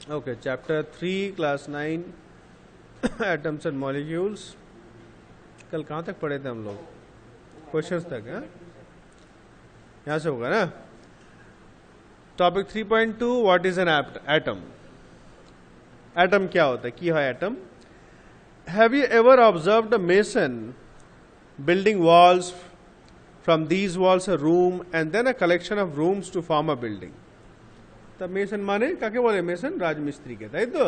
Okay, chapter 3, class 9, atoms and molecules. कल कहाँ तक पढ़े थे हम लोग? क्वेश्चंस तक, हाँ? यहाँ से होगा ना? Topic 3.2, what is an atom? Atom क्या होता है? की है atom? Have you ever observed a mason building walls, from these walls a room and then a collection of rooms to form a building? তা মেসন মানে কাকে বলে? Mason রাজমিস্ত্রিকে, তাই তো?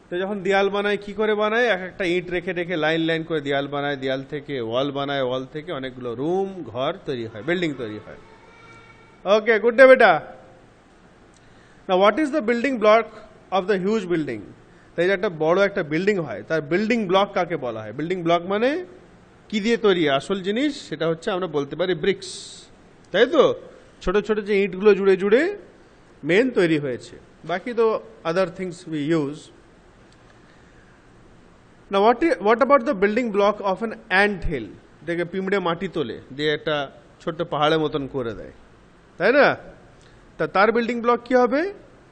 তো যখন দেয়াল বানায় কি করে বানায়? এক একটা ইট রেখে রেখে লাইন লাইন করে দেয়াল বানায়, দেয়াল থেকে ওয়াল বানায়, ওয়াল থেকে অনেকগুলো রুম ঘর তৈরি হয়, বিল্ডিং তৈরি হয়। ওকে, গুড ডে বেটা। না, what is the building block of the huge building? তাই যে একটা বড় একটা বিল্ডিং হয়, তার বিল্ডিং ব্লক কাকে বলা হয়? বিল্ডিং ব্লক মানে কি দিয়ে তৈরি? আসল জিনিস সেটা হচ্ছে আমরা বলতে পারি ব্রিক্স, তাই তো? ছোট ছোট যে ইটগুলো জুড়ে জুড়ে মেন তৈরি হয়েছে, বাকি তো আদার থিংস উই ইউজ। না, what about the building block of an ant hill? দেখে পিঁমড়ে মাটি তোলে দিয়ে একটা ছোট্ট পাহাড়ের মতন করে দেয়, তাই না? তা তার বিল্ডিং ব্লক কি হবে?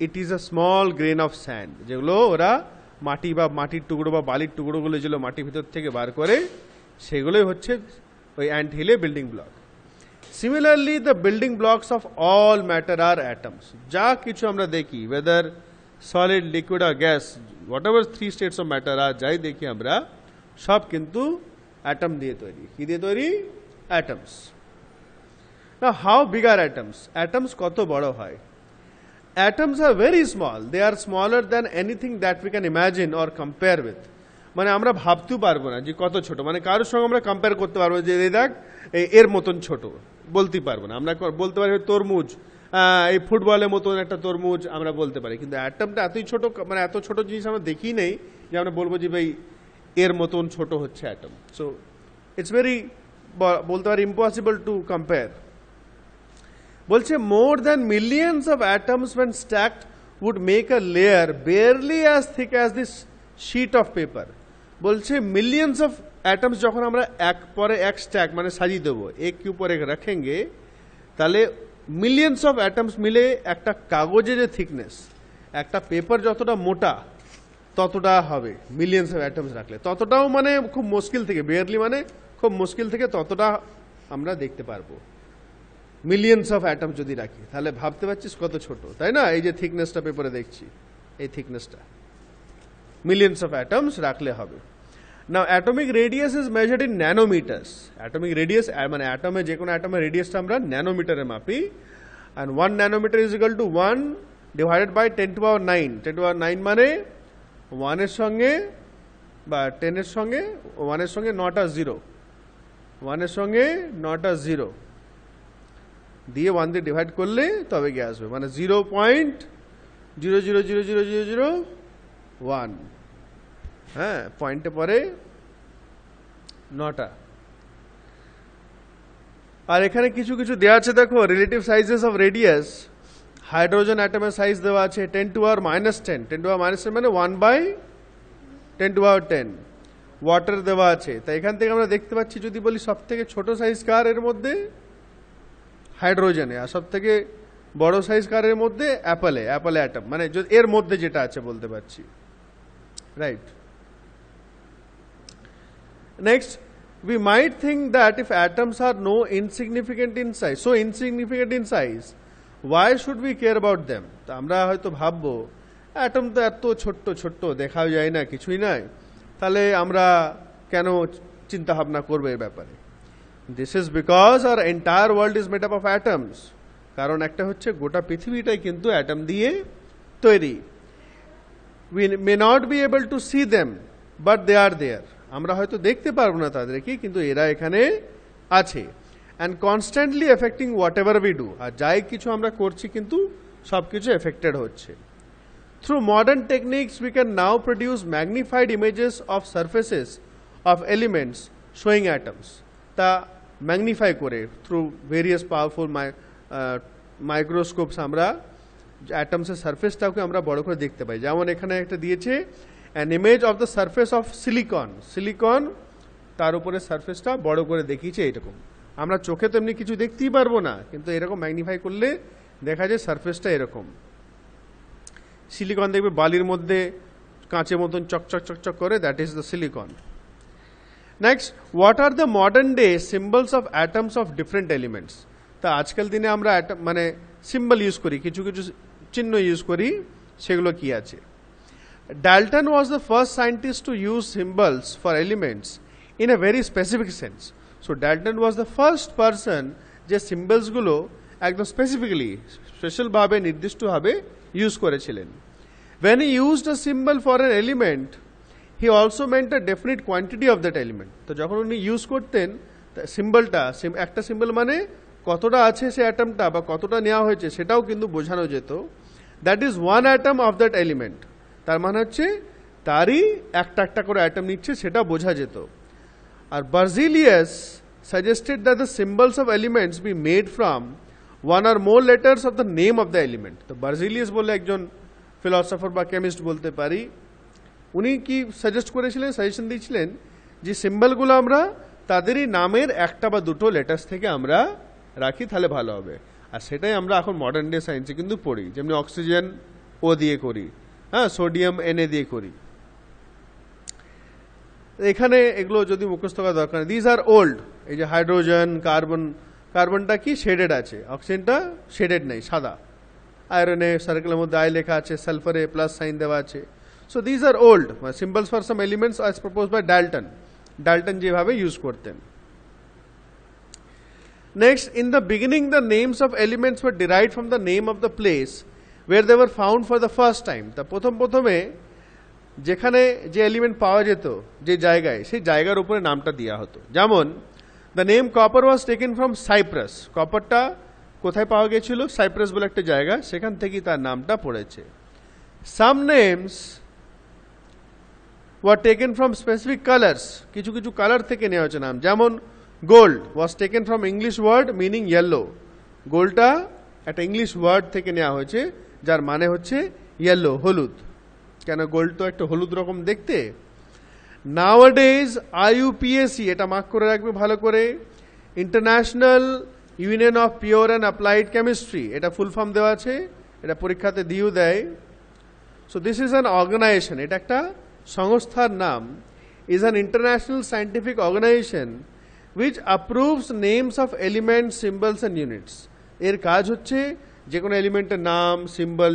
It is a small grain of sand, যেগুলো ওরা মাটি বা মাটির টুকরো বা বালির টুকরোগুলো যেগুলো মাটির ভিতর থেকে বার করে, সেগুলোই হচ্ছে ওই অ্যান্ট হিলে building block. Similarly the building blocks of all matter আর অ্যাটমস। যা কিছু আমরা দেখি, ওয়েদার সলিড, লিকুইড আর gas, whatever three states of matter আর যাই দেখি আমরা, সব কিন্তু অ্যাটম দিয়ে তৈরি। কি দিয়ে তৈরি? অ্যাটমস। না, how big are atoms? Atoms কত বড় হয়? Atoms are very small. They are smaller than anything that we can imagine or compare with. মানে আমরা ভাবতেও পারবো না যে কত ছোট, মানে কারোর সঙ্গে আমরা কম্পেয়ার করতে পারবো যে এই দেখ এর মতন ছোট, বলতেই পারবো না। আমরা বলতে পারি তরমুজ, এই ফুটবলের মতন একটা তরমুজ আমরা বলতে পারি, কিন্তু অ্যাটমটা এতই ছোট, মানে এত ছোট জিনিস আমরা দেখি নেই যে আমরা বলবো যে ভাই এর মতন ছোট হচ্ছে অ্যাটম। সো ইটস ভেরি, বলতে পারি ইম্পসিবল টু কম্পেয়ার। বলছে more than millions of atoms when stacked would make a layer barely as thick as this sheet of paper। বলছে মিলিয়ন্স অফ অ্যাটমস যখন আমরা এক পরে এক স্ট্যাক মানে সাজিয়ে দেবো, এক কি উপরে রাখেঙ্গে, তাহলে মিলিয়ন্স অফ অ্যাটমস মিলে একটা কাগজের যে থিকনেস, একটা পেপার যতটা মোটা ততটা হবে মিলিয়ন্স অফ অ্যাটমস রাখলে। ততটাও মানে খুব মুশকিল থেকে, বেয়ারলি মানে খুব মুশকিল থেকে ততটা আমরা দেখতে পারবো। মিলিয়ন্স অফ অ্যাটম যদি রাখি, তাহলে ভাবতে পারছিস কত ছোট, তাই না? এই যে থিকনেসটা পেপারে দেখছি, এই থিকনেসটা মিলিয়ন্স অফ অ্যাটমস রাখলে হবে। Now atomic radius is measured in nanometers. Atomic radius মানে অ্যাটমে, যে কোনো অ্যাটমের রেডিয়াসটা আমরা ন্যানোমিটারে মাপি। And 1 nanometer is equal to 1 divided by 10⁹। 10⁹ মানে 1-এর সঙ্গে বা 10-এর সঙ্গে, 1-এর সঙ্গে 9টা 0, 1-এর সঙ্গে 9টা 0 দিয়ে 1 দিয়ে ডিভাইড করলে তবে গিয়ে আসবে, মানে 0.00000001। হ্যাঁ, পয়েন্টে পরে 9টা। আর এখানে কিছু কিছু দেওয়া আছে, দেখো relative sizes of radius. Hydrogen অ্যাটমের সাইজ দেওয়া আছে 10⁻⁻10, 10⁻⁻10 মানে 1/10⁻10। ওয়াটার দেওয়া আছে। তাই এখান থেকে আমরা দেখতে পাচ্ছি, যদি বলি সব থেকে ছোট সাইজ কার এর মধ্যে? হাইড্রোজেনে। আর সব থেকে বড় সাইজ কারের মধ্যে? অ্যাপলে অ্যাটম, মানে এর মধ্যে যেটা আছে বলতে পারছি, right? Next, we might think that if atoms are so insignificant in size, why should we care about them? তো আমরা হয়তো ভাববো অ্যাটম তো এত ছোট্ট ছোট্ট, দেখাও যায় না, কিছুই নাই, তাহলে আমরা কেন চিন্তা ভাবনা করবো এর ব্যাপারে? This is because our entire world is made up of atoms. কারণ একটা হচ্ছে গোটা পৃথিবীটাই কিন্তু অ্যাটম দিয়ে তৈরি। We may not be able to see them, but they are there. আমরা হয়তো দেখতে পারবো না তাদেরকে, কিন্তু এরা এখানে আছে। And constantly affecting whatever we do. আর যাই কিছু আমরা করছি কিন্তু সব কিছু এফেক্টেড হচ্ছে। Through modern techniques we can now produce magnified images of surfaces of elements showing atoms. তা ম্যাগনিফাই করে থ্রু ভেরিয়াস পাওয়ারফুল মাইক্রোস্কোপস আমরা অ্যাটমসের সারফেসটাকে আমরা বড় করে দেখতে পাই। যেমন এখানে একটা দিয়েছে an image of the surface of silicon, তার উপরে সারফেসটা বড় করে দেখিয়েছে এইরকম। আমরা চোখে তো এমনি কিছু দেখতেই পারবো না, কিন্তু এরকম ম্যাগনিফাই করলে দেখা যায় সারফেসটা এরকম। সিলিকন দেখবে বালির মধ্যে কাঁচের মতন চকচক চকচক করে, that is the silicon. Next, what are the modern day symbols of atoms of different elements? তা আজকাল দিনে আমরা মানে সিম্বল ইউজ করি, কিছু কিছু চিহ্ন ইউজ করি, সেগুলো কি আছে? Dalton was the first scientist to use symbols for elements in a very specific sense. So Dalton was the first person যে সিম্বলসগুলো একদম স্পেশাল ভাবে নির্দিষ্টভাবে ইউজ করেছিলেন। When he used a symbol for an element, he also meant a definite quantity of that element. তো যখন উনি use করতেন সিম্বলটা, একটা সিম্বল মানে কতটা আছে সে অ্যাটমটা বা কতটা নেওয়া হয়েছে সেটাও কিন্তু বোঝানো যেত। That is one atom of that element, তার মানে হচ্ছে তারই একটা একটা করে অ্যাটম নিচ্ছে সেটা বোঝা যেত। আর বার্জিলিয়াস suggested that the symbols of elements be made from one or more letters of the name of the element. তো বার্জিলিয়াস বলে একজন ফিলসফার বা কেমিস্ট বলতে পারি, উনি কি সাজেস্ট করেছিলেন, সাজেশন দিয়েছিলেন যে সিম্বলগুলো আমরা তাদেরই নামের একটা বা দুটো লেটার্স থেকে আমরা রাখি, তাহলে ভালো হবে। আর সেটাই আমরা এখন মডার্ন ডে সায়েন্সে কিন্তু পড়ি, যেমনি অক্সিজেন ও দিয়ে করি, হ্যাঁ, সোডিয়াম এনএ দিয়ে করি। এখানে এগুলো যদি মুখস্থ করা দরকার, দিস আর ওল্ড। এই যে হাইড্রোজেন, কার্বনটা কি শেডেড আছে, অক্সিজেনটা শেডেড নেই, সাদা। আয়রনে সার্কেলের মধ্যে আই লেখা আছে, সালফারে প্লাস সাইন দেওয়া আছে। So this are old symbols for some elements as propose by Dalton যেভাবে ইউজ করতেন। Next, in the beginning the names of elements were derived from the name of the place where they were found for the first time. তা প্রথমে যেখানে যে element পাওয়া যেত যে জায়গায়, সেই জায়গার উপরে নামটা দেওয়া হতো। যেমন the name copper was taken from Cyprus. কপারটা কোথায় পাওয়া গেছিল? সাইপ্রাস বলে একটা জায়গা, সেখান থেকেই তার নামটা পড়েছে। Some names were taken from specific colours. কিছু কিছু কালার থেকে নেওয়া হয়েছে নাম। যেমন gold was taken from English word meaning yellow. গোল্ডটা একটা ইংলিশ ওয়ার্ড থেকে নেওয়া হয়েছে যার মানে হচ্ছে ইয়েলো, হলুদ। কেন? গোল্ড তো একটা হলুদ রকম দেখতে। নাওয়াডেজ IUPAC, এটা মার্ক করে রাখবে ভালো করে, international union of pure and applied chemistry, এটা ফুল ফর্ম দেওয়া আছে, এটা পরীক্ষাতে দিয়েও দেয়। So this is an organization, এটা একটা সংস্থার নাম। Is an international scientific organization which approves names of elements, symbols and units. এর কাজ হচ্ছে যে কোনো এলিমেন্টের নাম, সিম্বল,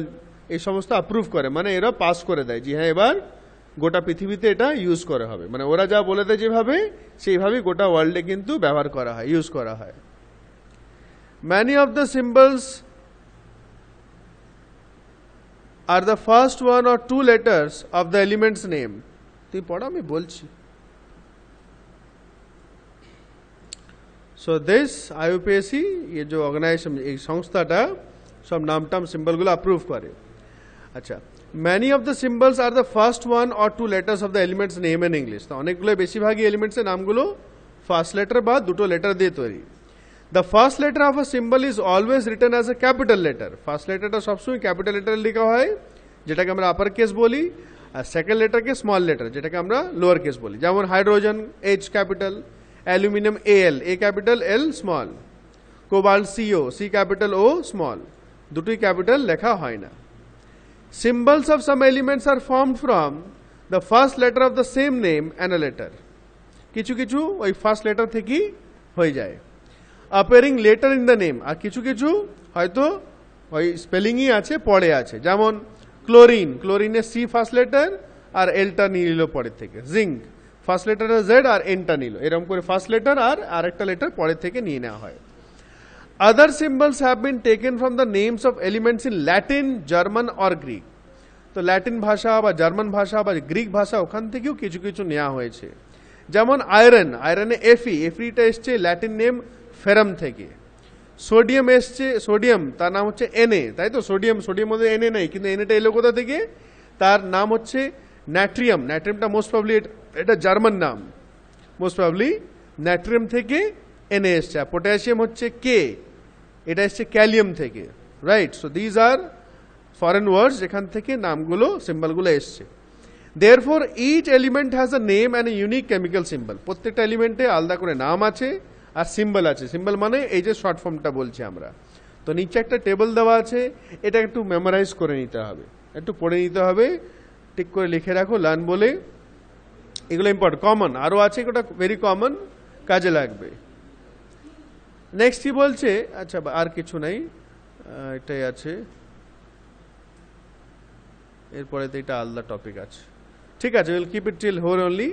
এই সমস্ত অ্যাপ্রুভ করে, মানে এরা পাস করে দেয় যে হ্যাঁ এবার গোটা পৃথিবীতে এটা ইউজ করা হবে। মানে ওরা যা বলে দেয় যেভাবে, সেইভাবেই গোটা ওয়ার্ল্ডে কিন্তু ব্যবহার করা হয়, ইউজ করা হয়। Many of the symbols are the first one or two letters of the element's name. তুই পড়া, আমি বলছি। So this IUPAC, ये जो ऑर्गेनाइजेशन, এই সংস্থাটা সব নাম-টাম সিম্বলগুলো অ্যাপ্রুভ করে। আচ্ছা, many of the symbols are the first one or two letters of the element's name in English. তো অনেকগুলো, বেশিরভাগই এলিমেন্টসের নামগুলো ফার্স্ট লেটার বা দুটো লেটার দিয়ে তৈরি। The first letter of a symbol is always written as a capital letter. First লেটারটা সবসময় ক্যাপিটাল লেটার লেখা হয়, যেটাকে আমরা আপার কেস বলি, আর সেকেন্ড লেটারকে স্মল লেটার, যেটাকে আমরা লোয়ার কেস বলি। যেমন hydrogen H capital, aluminium AL, A capital L small, cobalt CO, C capital O small, দুটোই ক্যাপিটাল লেখা হয় না। Symbols of some elements are formed from the first letter of the same name and a letter. কিছু কিছু ওই first letter থেকেই হয়ে যায়। appearing later in the name, আর কিছু কিছু হয়তো ওই স্পেলিংই আছে, পরে আছে। যেমন ক্লোরিনের C ফার্স্ট লেটার আর Lটা নিয়ে নিল পরের থেকে। জিঙ্ক ফার্স্ট লেটারে Z আর Nটা নিল, এরকম করে ফার্স্ট লেটার আর আরেকটা লেটার পরের থেকে নিয়ে নেওয়া হয়। Other symbols have been taken from the names of elements in Latin, German or Greek. তো ল্যাটিন ভাষা বা জার্মান ভাষা বা গ্রিক ভাষা, ওখান থেকেও কিছু কিছু নেওয়া হয়েছে। যেমন আয়রনে Fe-টা এসছে ল্যাটিন নেম ফেরাম থেকে। সোডিয়াম এসছে, সোডিয়াম তার নাম হচ্ছে Na, তাই তো? সোডিয়াম মধ্যে Na নেই, কিন্তু Naটা এলো কোথা থেকে? তার নাম হচ্ছে নাট্রিয়ামটা মোস্ট প্রবলি এটা জার্মান নাম, মোস্ট প্রবলি নাট্রিয়াম থেকে Na এসছে। পটাশিয়াম হচ্ছে K, এটা এসছে ক্যালিয়াম থেকে, right? So these are foreign words, যেখান থেকে নামগুলো, সিম্বলগুলো এসছে। Therefore each element has a name and a unique chemical symbol. প্রত্যেকটা এলিমেন্টে আলাদা করে নাম আছে আর সিম্বল আছে। সিম্বল মানে এই যে শর্ট ফর্মটা বলছি আমরা। তো নিচে একটা টেবিল দেওয়া আছে, এটা একটু মেমোরাইজ করে নিতে হবে। একটু পড়ে নিতে হবে, ঠিক করে লিখে রাখো লার্ন বলে। এগুলো ইম্পর্টেন্ট, কমন আরও আছে, এগুলো ভেরি কমন, কাজে লাগবে। নেক্সট কি বলছে, আচ্ছা আর কিছু নাই, এটাই আছে, এরপরে তো এটা আলাদা টপিক আছে। ঠিক আছে, will keep it till here only.